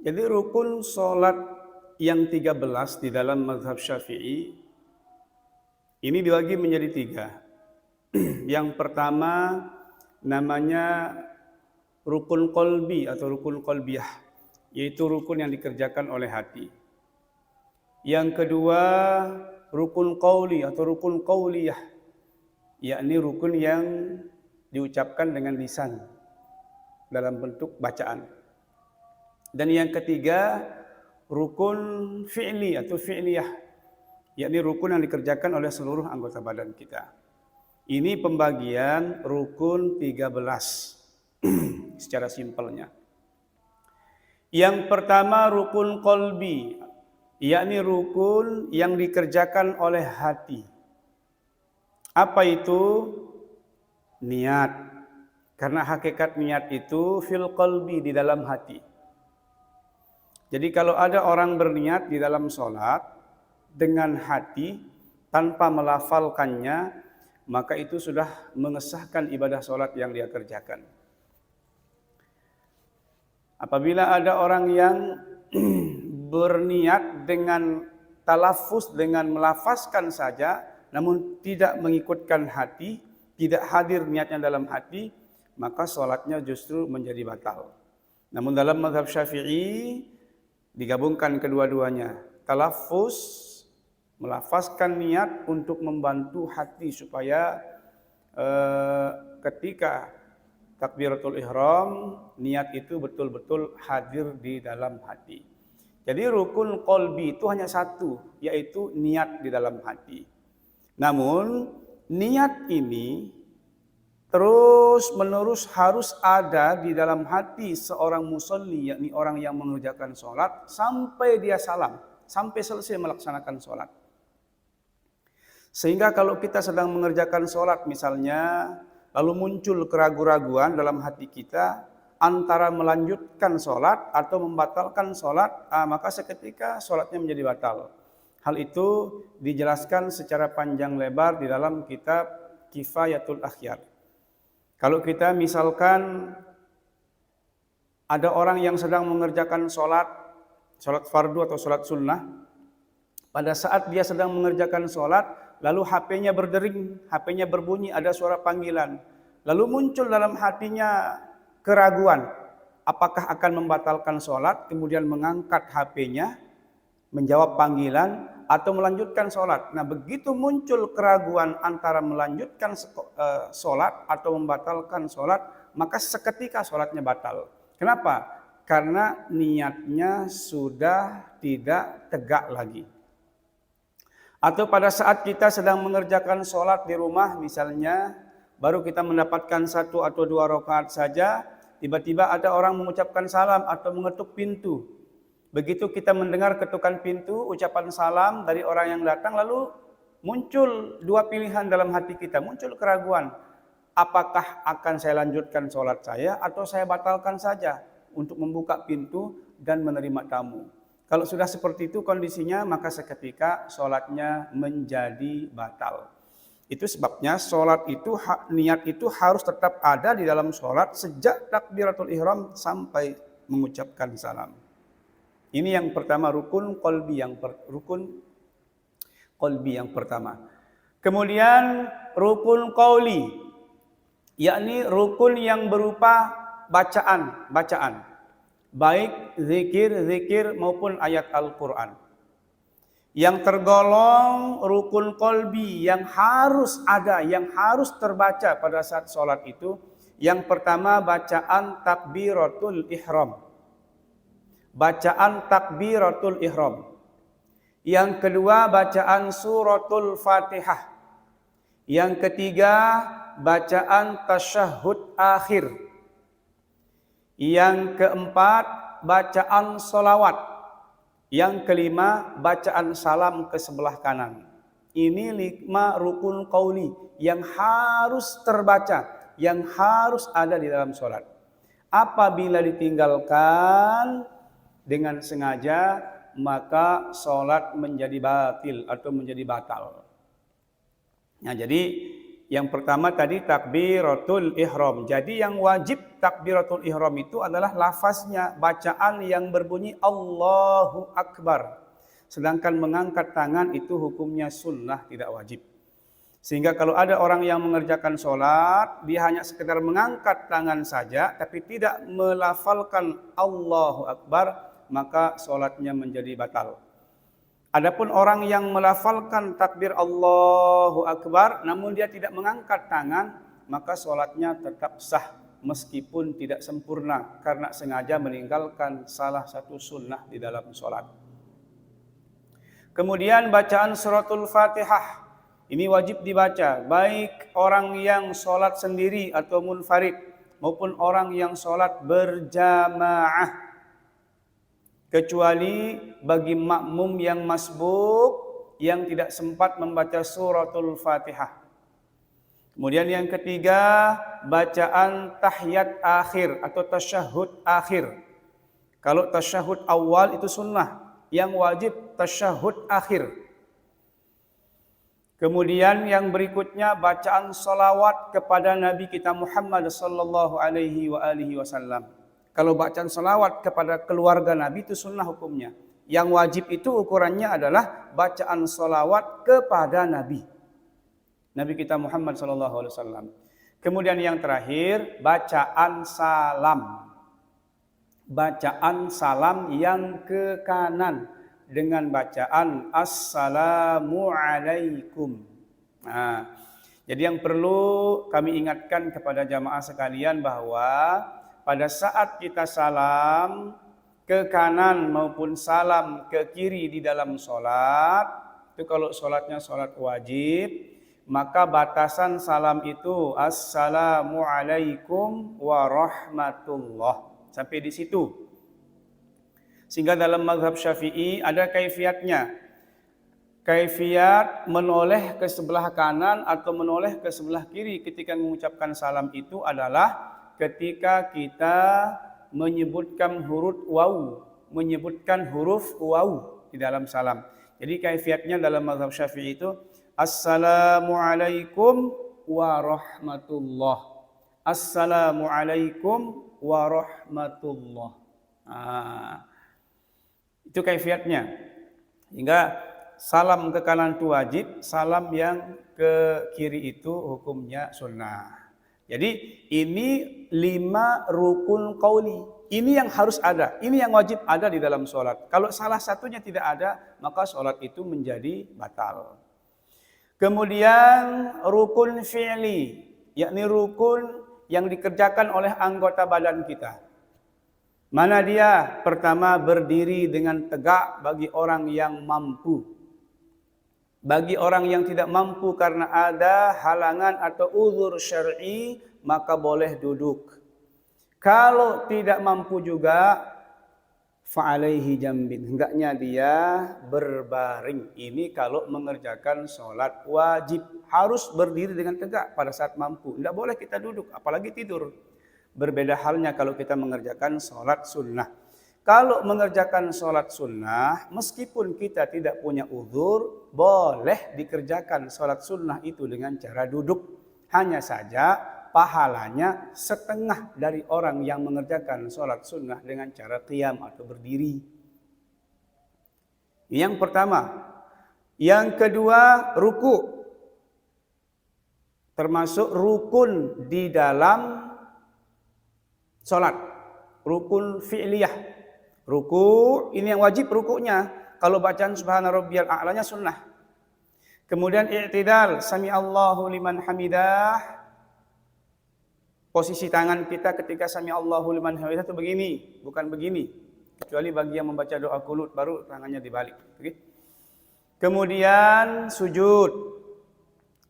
Jadi rukun sholat yang 13 di dalam mazhab Syafi'i ini dibagi menjadi 3. Yang pertama namanya rukun qalbi atau rukun qalbiyah, yaitu rukun yang dikerjakan oleh hati. Yang kedua rukun qauli atau rukun qauliyah, yakni rukun yang diucapkan dengan lisan dalam bentuk bacaan. Dan yang ketiga rukun fi'li atau fi'liyah, yakni rukun yang dikerjakan oleh seluruh anggota badan kita. Ini pembagian rukun 13 secara simpelnya. Yang pertama rukun qalbi, yakni rukun yang dikerjakan oleh hati. Apa itu? Niat. Karena hakikat niat itu fil qalbi, di dalam hati. Jadi kalau ada orang berniat di dalam sholat dengan hati tanpa melafalkannya, maka itu sudah mengesahkan ibadah sholat yang dia kerjakan. Apabila ada orang yang berniat dengan talafuz, dengan melafazkan saja, namun tidak mengikutkan hati, tidak hadir niatnya dalam hati, maka sholatnya justru menjadi batal. Namun dalam mazhab Syafi'i digabungkan kedua-duanya. Talafuz, melafazkan niat untuk membantu hati supaya ketika takbiratul ihram, niat itu betul-betul hadir di dalam hati. Jadi rukun qalbi itu hanya satu, yaitu niat di dalam hati. Namun niat ini terus menerus harus ada di dalam hati seorang musolli, yakni orang yang mengerjakan sholat, sampai dia salam, sampai selesai melaksanakan sholat. Sehingga kalau kita sedang mengerjakan sholat misalnya, lalu muncul keraguan-raguan dalam hati kita antara melanjutkan sholat atau membatalkan sholat, maka seketika sholatnya menjadi batal. Hal itu dijelaskan secara panjang lebar di dalam kitab Kifayatul Akhyar. Kalau kita misalkan ada orang yang sedang mengerjakan sholat fardu atau sholat sunnah, pada saat dia sedang mengerjakan sholat, lalu HP-nya berdering, HP-nya berbunyi, ada suara panggilan. Lalu muncul dalam hatinya keraguan, apakah akan membatalkan sholat, kemudian mengangkat HP-nya, menjawab panggilan, atau melanjutkan sholat. Nah, begitu muncul keraguan antara melanjutkan sholat atau membatalkan sholat, maka seketika sholatnya batal. Kenapa? Karena niatnya sudah tidak tegak lagi. Atau pada saat kita sedang mengerjakan sholat di rumah misalnya, baru kita mendapatkan 1 atau 2 rakaat saja, tiba-tiba ada orang mengucapkan salam atau mengetuk pintu. Begitu kita mendengar ketukan pintu, ucapan salam dari orang yang datang, lalu muncul 2 pilihan dalam hati kita, muncul keraguan. Apakah akan saya lanjutkan sholat saya atau saya batalkan saja untuk membuka pintu dan menerima tamu. Kalau sudah seperti itu kondisinya, maka seketika sholatnya menjadi batal. Itu sebabnya sholat itu, niat itu harus tetap ada di dalam sholat sejak takbiratul ihram sampai mengucapkan salam. Ini yang pertama, rukun qalbi yang pertama. Kemudian rukun qauli, yakni rukun yang berupa bacaan, baik zikir maupun ayat Al-Quran. Yang tergolong rukun qalbi yang harus ada, yang harus terbaca pada saat sholat itu, yang pertama bacaan takbiratul ihram. Bacaan takbiratul ihram. Yang kedua bacaan suratul Fatihah. Yang ketiga bacaan tasyahud akhir. Yang keempat bacaan solawat. Yang kelima bacaan salam ke sebelah kanan. Ini 5 rukun qauli yang harus terbaca, yang harus ada di dalam sholat. Apabila ditinggalkan dengan sengaja, maka sholat menjadi batil atau menjadi batal. Nah, jadi Yang pertama tadi takbiratul ihram. Jadi yang wajib takbiratul ihram itu adalah lafaznya, bacaan yang berbunyi Allahu Akbar. Sedangkan mengangkat tangan itu hukumnya sunnah, tidak wajib. Sehingga kalau ada orang yang mengerjakan sholat, dia hanya sekedar mengangkat tangan saja, tapi tidak melafalkan Allahu Akbar, maka sholatnya menjadi batal. Adapun orang yang melafalkan takbir Allahu Akbar namun dia tidak mengangkat tangan, maka sholatnya tetap sah meskipun tidak sempurna karena sengaja meninggalkan salah satu sunnah di dalam sholat. Kemudian bacaan suratul Fatihah ini wajib dibaca baik orang yang sholat sendiri atau munfarid maupun orang yang sholat berjamaah. Kecuali bagi makmum yang masbuk yang tidak sempat membaca suratul Fatihah. Kemudian yang ketiga, bacaan tahiyat akhir atau tasyahud akhir. Kalau tasyahud awal itu sunnah, yang wajib tasyahud akhir. Kemudian yang berikutnya bacaan salawat kepada Nabi kita Muhammad sallallahu alaihi wasallam. Kalau bacaan salawat kepada keluarga Nabi itu sunnah hukumnya. Yang wajib itu ukurannya adalah bacaan salawat kepada Nabi. Nabi kita Muhammad sallallahu alaihi wasallam. Kemudian yang terakhir bacaan salam. Bacaan salam yang ke kanan dengan bacaan assalamu alaikum. Nah, jadi yang perlu kami ingatkan kepada jamaah sekalian bahwa pada saat kita salam ke kanan maupun salam ke kiri di dalam sholat, itu kalau sholatnya sholat wajib, maka batasan salam itu assalamualaikum warahmatullah. Sampai di situ. Sehingga dalam mazhab Syafi'i ada kaifiatnya. Kaifiat menoleh ke sebelah kanan atau menoleh ke sebelah kiri ketika mengucapkan salam itu adalah ketika kita menyebutkan huruf waw di dalam salam. Jadi kaifiatnya dalam mazhab Syafi'i itu assalamualaikum warahmatullah. Assalamualaikum warahmatullah. Itu kaifiatnya. Hingga salam ke kanan itu wajib, salam yang ke kiri itu hukumnya sunnah. Jadi ini 5 rukun qauli. Ini yang harus ada, ini yang wajib ada di dalam sholat. Kalau salah satunya tidak ada, maka sholat itu menjadi batal. Kemudian rukun fi'li, yakni rukun yang dikerjakan oleh anggota badan kita. Mana dia? Pertama, berdiri dengan tegak bagi orang yang mampu. Bagi orang yang tidak mampu karena ada halangan atau uzur syar'i, maka boleh duduk. Kalau tidak mampu juga, fa'alaihi jambin. Hendaknya dia berbaring. Ini kalau mengerjakan sholat wajib. Harus berdiri dengan tegak pada saat mampu. Tidak boleh kita duduk, apalagi tidur. Berbeda halnya kalau kita mengerjakan sholat sunnah. Kalau mengerjakan sholat sunnah, meskipun kita tidak punya uzur, boleh dikerjakan sholat sunnah itu dengan cara duduk. Hanya saja pahalanya setengah dari orang yang mengerjakan sholat sunnah dengan cara qiyam atau berdiri. Yang pertama. Yang kedua, ruku. Termasuk rukun di dalam sholat. Rukun fi'liyah. Ruku, ini yang wajib rukunya. Kalau bacaan subhana rabbiyal a'lanya sunnah. Kemudian i'tidal, sami Allahu liman hamidah. Posisi tangan kita ketika sami Allahu liman hamidah itu begini, bukan begini. Kecuali bagi yang membaca doa qunut baru tangannya dibalik. Okay? Kemudian sujud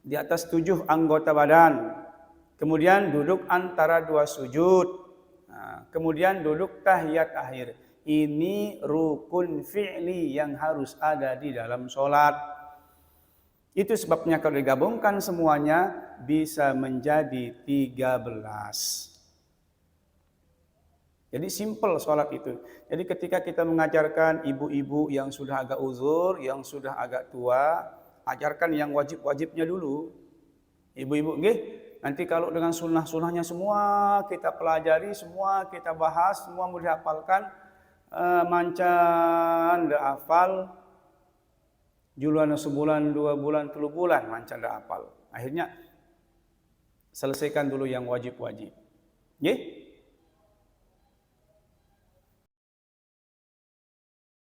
di atas 7 anggota badan. Kemudian duduk antara 2 sujud. Nah, kemudian duduk tahiyat akhir. Ini rukun fi'li yang harus ada di dalam sholat. Itu sebabnya kalau digabungkan semuanya bisa menjadi 13. Jadi simple sholat itu. Jadi ketika kita mengajarkan ibu-ibu yang sudah agak uzur, yang sudah agak tua, ajarkan yang wajib-wajibnya dulu. Ibu-ibu nggih, nanti kalau dengan sunnah-sunnahnya semua kita pelajari, semua kita bahas, semua mudah dihafalkan, mancan dah hafal, juluan sebulan, 2 bulan, 3 bulan mancan dah hafal. Akhirnya selesaikan dulu yang wajib-wajib. Nggih?